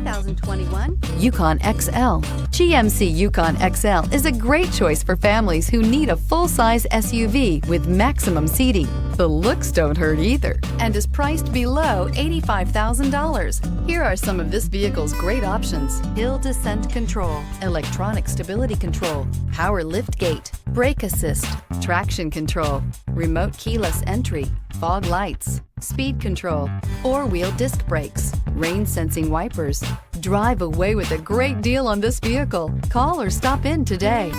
2021 Yukon XL. GMC Yukon XL is a great choice for families who need a full-size SUV with maximum seating. The looks don't hurt either and is priced below $85,000. Here are some of this vehicle's great options: hill descent control, electronic stability control, power lift gate, brake assist, traction control, remote keyless entry, fog lights, speed control, four-wheel disc brakes, rain sensing wipers. Drive away with a great deal on this vehicle. Call or stop in today.